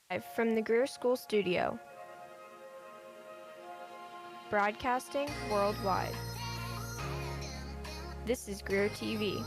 Live from the Greer School studio, broadcasting worldwide. This is GrierTV.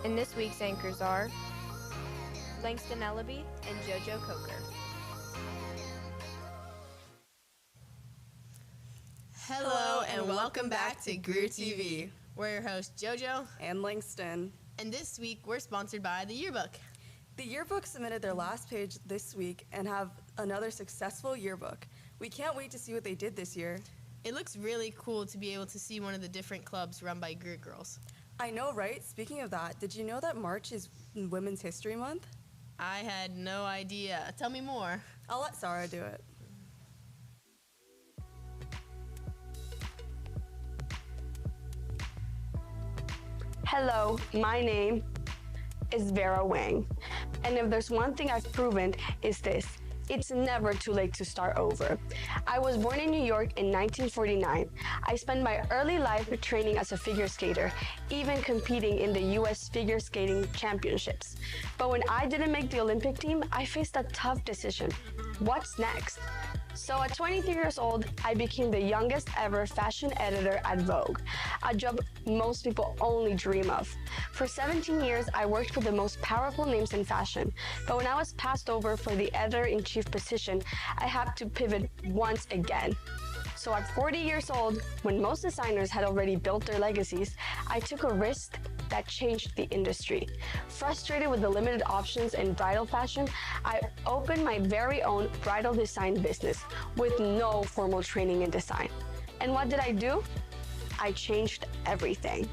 And this week's anchors are Langston Ellaby and JoJo Coker. Hello and welcome back to GrierTV. We're your hosts JoJo and Langston. And this week we're sponsored by the Yearbook. The Yearbook submitted their last page this week and have another successful yearbook. We can't wait to see what they did this year. It looks really cool to be able to see one of the different clubs run by Greer girls. I know, right? Speaking of that, did you know that March is Women's History Month? I had no idea. Tell me more. I'll let Sarah do it. Hello, my name is Vera Wang. And if there's one thing I've proven is this: it's never too late to start over. I was born in New York in 1949. I spent my early life training as a figure skater, even competing in the US Figure Skating Championships. But when I didn't make the Olympic team, I faced a tough decision. What's next? So at 23 years old, I became the youngest ever fashion editor at Vogue, a job most people only dream of. For 17 years, I worked for the most powerful names in fashion, but when I was passed over for the editor-in-chief position, I had to pivot once again. So at 40 years old, when most designers had already built their legacies, I took a risk that changed the industry. Frustrated with the limited options in bridal fashion, I opened my very own bridal design business with no formal training in design. And what did I do? I changed everything.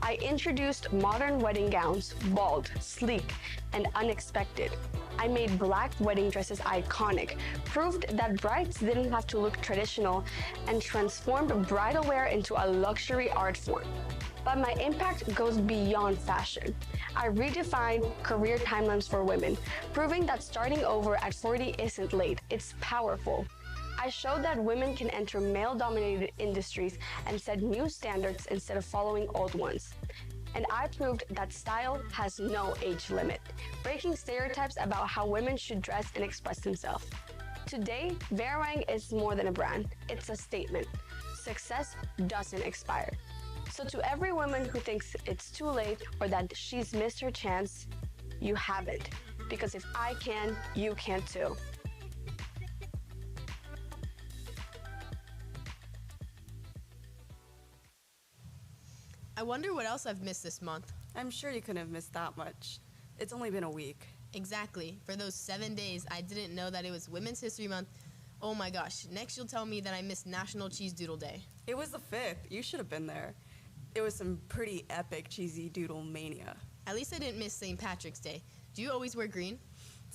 I introduced modern wedding gowns, bold, sleek, and unexpected. I made black wedding dresses iconic, proved that brides didn't have to look traditional, and transformed bridal wear into a luxury art form. But my impact goes beyond fashion. I redefined career timelines for women, proving that starting over at 40 isn't late, it's powerful. I showed that women can enter male-dominated industries and set new standards instead of following old ones. And I proved that style has no age limit, breaking stereotypes about how women should dress and express themselves. Today, Vera Wang is more than a brand, it's a statement. Success doesn't expire. So to every woman who thinks it's too late or that she's missed her chance, you haven't. Because if I can, you can too. I wonder what else I've missed this month. I'm sure you couldn't have missed that much. It's only been a week. Exactly. For those 7 days, I didn't know that it was Women's History Month. Oh my gosh, next you'll tell me that I missed National Cheese Doodle Day. It was the 5th. You should have been there. It was some pretty epic cheesy doodle mania. At least I didn't miss St. Patrick's Day. Do you always wear green?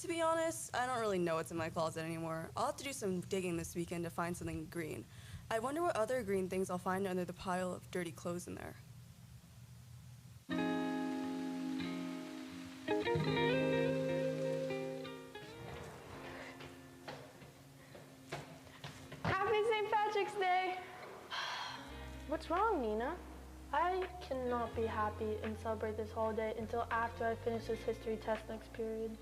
To be honest, I don't really know what's in my closet anymore. I'll have to do some digging this weekend to find something green. I wonder what other green things I'll find under the pile of dirty clothes in there. Happy St. Patrick's Day! What's wrong, Nina? I cannot be happy and celebrate this holiday until after I finish this history test next period.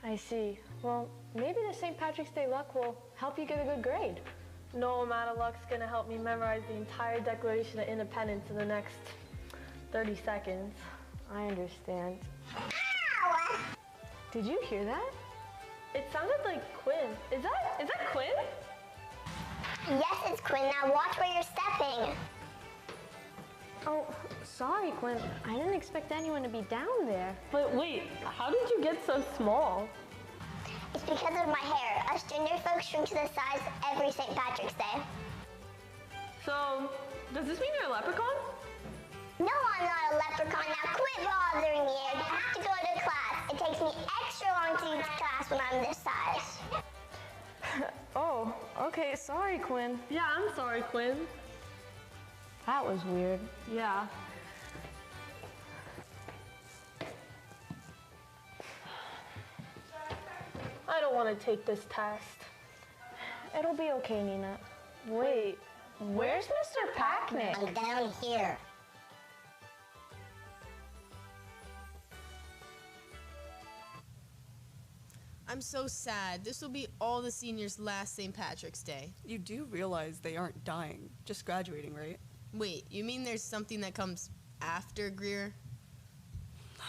I see. Well, maybe the St. Patrick's Day luck will help you get a good grade. No amount of luck's gonna help me memorize the entire Declaration of Independence in the next 30 seconds. I understand. Ow! Did you hear that? It sounded like Quinn. Is that Quinn? Yes, it's Quinn. Now watch where you're stepping. Oh, sorry, Quinn. I didn't expect anyone to be down there. But wait, how did you get so small? It's because of my hair. Us ginger folks shrink to the size every St. Patrick's Day. So, does this mean you're a leprechaun? No, I'm not a leprechaun. Now quit bothering me. I have to go to class. It takes me extra long to get to class when I'm this size. Oh, okay. Sorry, Quinn. Yeah, I'm sorry, Quinn. That was weird. Yeah. I don't want to take this test. It'll be okay, Nina. Wait, where's Mr. Packnick? I'm down here. I'm so sad. This will be all the seniors' last St. Patrick's Day. You do realize they aren't dying, just graduating, right? Wait, you mean there's something that comes after Greer?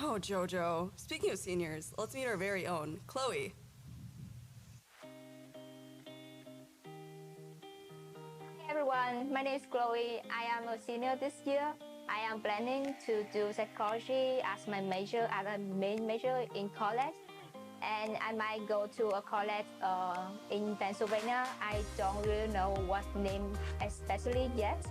Oh, Jojo. Speaking of seniors, let's meet our very own, Chloe. Hey everyone, my name is Chloe. I am a senior this year. I am planning to do psychology as my major, as a main major in college. And I might go to a college in Pennsylvania. I don't really know what name especially yet.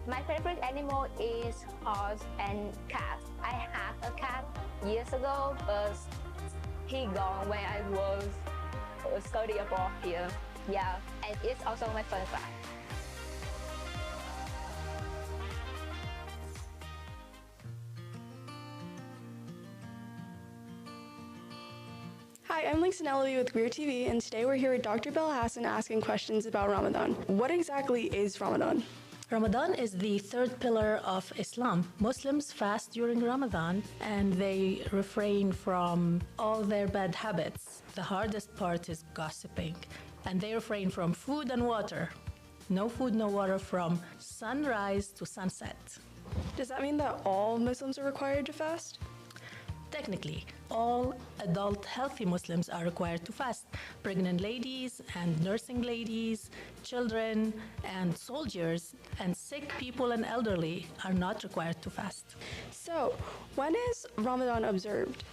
My favorite animal is horse and cat. I had a cat years ago, but he gone when I was study abroad here. Yeah, and it's also my first class. Hi, I'm Langston Ellaby with GrierTV, and today we're here with Dr. Bella Hassan asking questions about Ramadan. What exactly is Ramadan? Ramadan is the third pillar of Islam. Muslims fast during Ramadan and they refrain from all their bad habits. The hardest part is gossiping. And they refrain from food and water. No food, no water from sunrise to sunset. Does that mean that all Muslims are required to fast? Technically, all adult healthy Muslims are required to fast. Pregnant ladies and nursing ladies, children and soldiers, and sick people and elderly are not required to fast. So, when is Ramadan observed?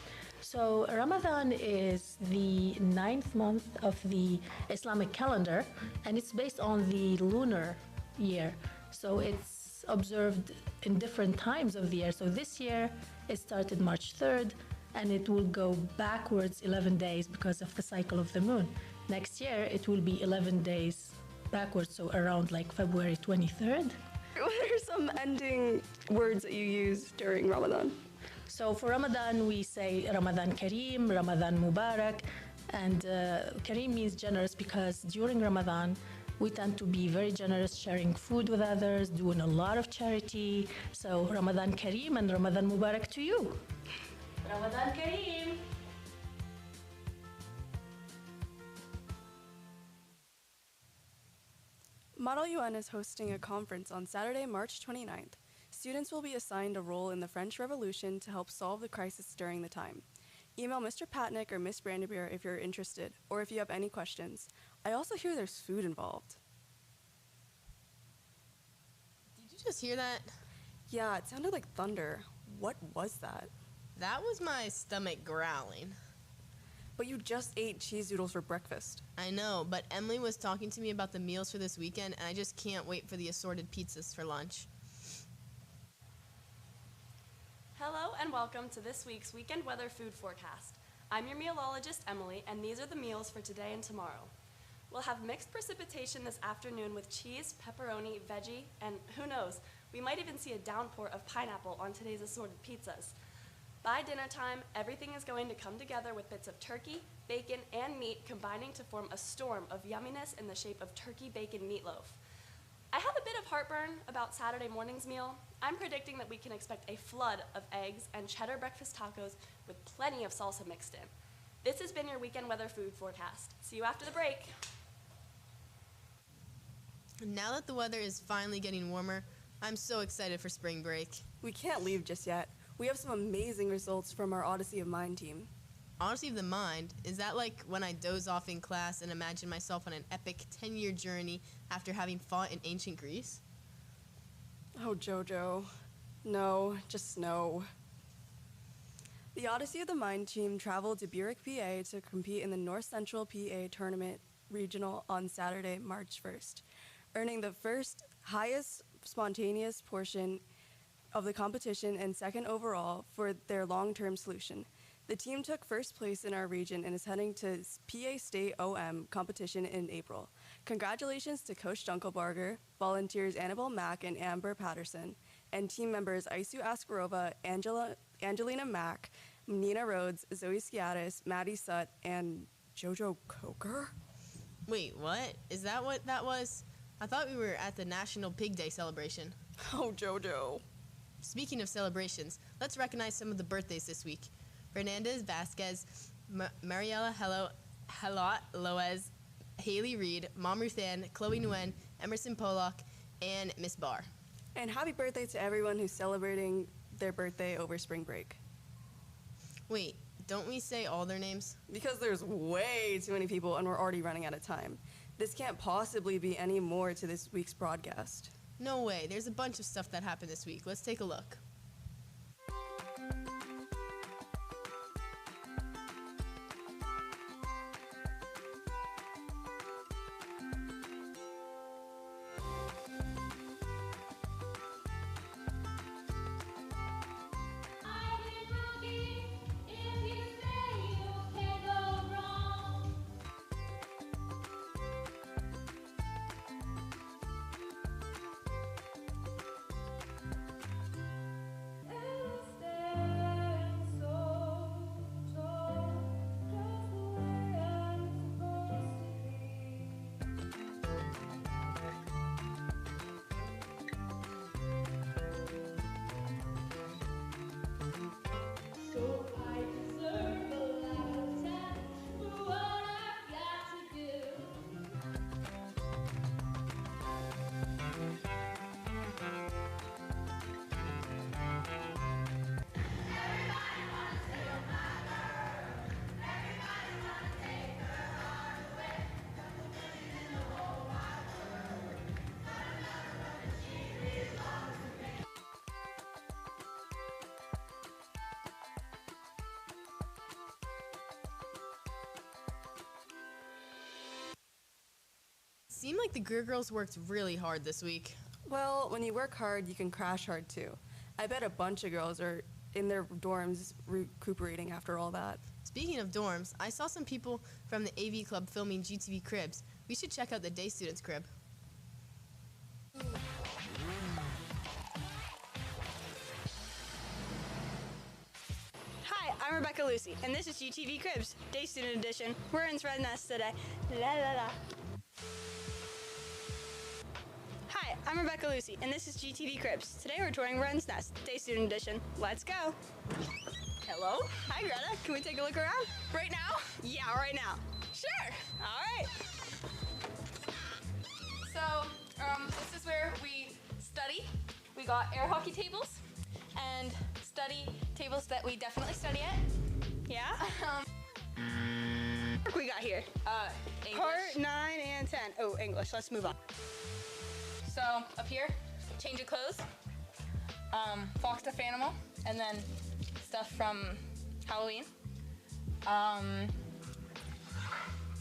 So Ramadan is the 9th month of the Islamic calendar, and it's based on the lunar year. So it's observed in different times of the year. So this year it started March 3rd, and it will go backwards 11 days because of the cycle of the moon. Next year it will be 11 days backwards, so around like February 23rd. What are some ending words that you use during Ramadan? So for Ramadan, we say Ramadan Kareem, Ramadan Mubarak, and Kareem means generous because during Ramadan, we tend to be very generous, sharing food with others, doing a lot of charity. So Ramadan Kareem and Ramadan Mubarak to you. Ramadan Kareem. Model UN is hosting a conference on Saturday, March 29th. Students will be assigned a role in the French Revolution to help solve the crisis during the time. Email Mr. Patnick or Miss Brandebeer if you're interested, or if you have any questions. I also hear there's food involved. Did you just hear that? Yeah, it sounded like thunder. What was that? That was my stomach growling. But you just ate cheese doodles for breakfast. I know, but Emily was talking to me about the meals for this weekend, and I just can't wait for the assorted pizzas for lunch. Hello and welcome to this week's weekend weather food forecast. I'm your meteorologist, Emily, and these are the meals for today and tomorrow. We'll have mixed precipitation this afternoon with cheese, pepperoni, veggie, and who knows, we might even see a downpour of pineapple on today's assorted pizzas. By dinner time, everything is going to come together with bits of turkey, bacon, and meat combining to form a storm of yumminess in the shape of turkey bacon meatloaf. I have a bit of heartburn about Saturday morning's meal. I'm predicting that we can expect a flood of eggs and cheddar breakfast tacos with plenty of salsa mixed in. This has been your weekend weather food forecast. See you after the break. Now that the weather is finally getting warmer, I'm so excited for spring break. We can't leave just yet. We have some amazing results from our Odyssey of Mind team. Odyssey of the Mind, is that like when I doze off in class and imagine myself on an epic 10-year journey after having fought in ancient Greece? Oh, Jojo. No, just no. The Odyssey of the Mind team traveled to Berwick, PA to compete in the North Central PA Tournament Regional on Saturday, March 1st, earning the first highest spontaneous portion of the competition and second overall for their long-term solution. The team took first place in our region and is heading to PA State OM competition in April. Congratulations to Coach Dunkelbarger, volunteers Annabelle Mack and Amber Patterson, and team members Isu Askarova, Angelina Mack, Nina Rhodes, Zoe Skiatis, Maddie Sutt, and Jojo Coker? Wait, what? Is that what that was? I thought we were at the National Pig Day celebration. Oh, Jojo. Speaking of celebrations, let's recognize some of the birthdays this week. Fernandez Vasquez, Mariela Hello, Halot Loez, Haley Reed, Mom Ruthann, Chloe Nguyen, Emerson Pollock, and Miss Barr. And happy birthday to everyone who's celebrating their birthday over spring break. Wait, don't we say all their names? Because there's way too many people and we're already running out of time. This can't possibly be any more to this week's broadcast. No way. There's a bunch of stuff that happened this week. Let's take a look. Seemed like the Greer girls worked really hard this week. Well, when you work hard, you can crash hard too. I bet a bunch of girls are in their dorms recuperating after all that. Speaking of dorms, I saw some people from the AV Club filming GTV cribs. We should check out the day students' crib. Hi, I'm Rebecca Lucy, and this is GTV Cribs, Day Student Edition. We're in Red Nest today. La la la. Hi, I'm Rebecca Lucy, and this is GTV Cribs. Today we're touring Wren's Nest, Day Student Edition. Let's go. Hello. Hi, Greta. Can we take a look around? Right now? Yeah, right now. Sure. All right. So, this is where we study. We got air hockey tables and study tables that we definitely study at. Yeah? What we got here? English. Part 9 and 10. Oh, English. Let's move on. So, up here, change of clothes, Fox Stuffed Animal, and then stuff from Halloween.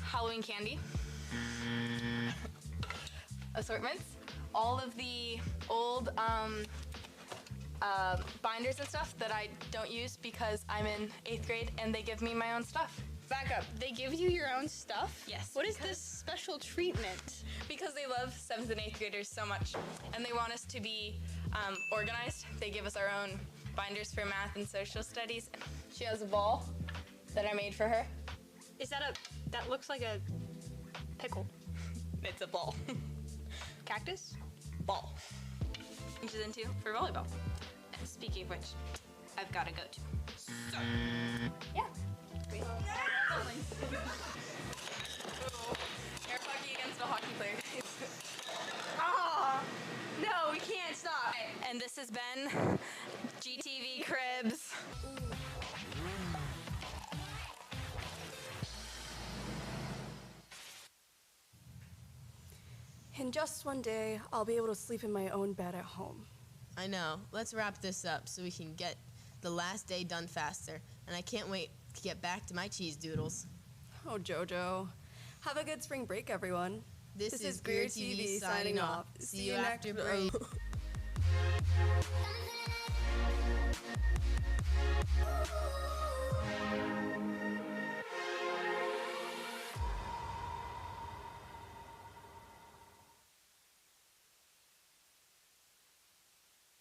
Halloween candy. Assortments. All of the old binders and stuff that I don't use because I'm in 8th grade and they give me my own stuff. Back up. They give you your own stuff? Yes. What is this special treatment? Because they love 7th and 8th graders so much and they want us to be organized. They give us our own binders for math and social studies. She has a ball that I made for her. Is that that looks like a pickle. It's a ball. Cactus? Ball. Changes into for volleyball. And speaking of which, I've got to go to. So, yeah. Great. Air hockey against a hockey player. Ah! No, we can't stop. And this has been GTV Cribs. In just one day, I'll be able to sleep in my own bed at home. I know. Let's wrap this up so we can get the last day done faster. And I can't wait to get back to my cheese doodles. Oh, Jojo. Have a good spring break, everyone. This is GrierTV signing off. See you after break. Ooh.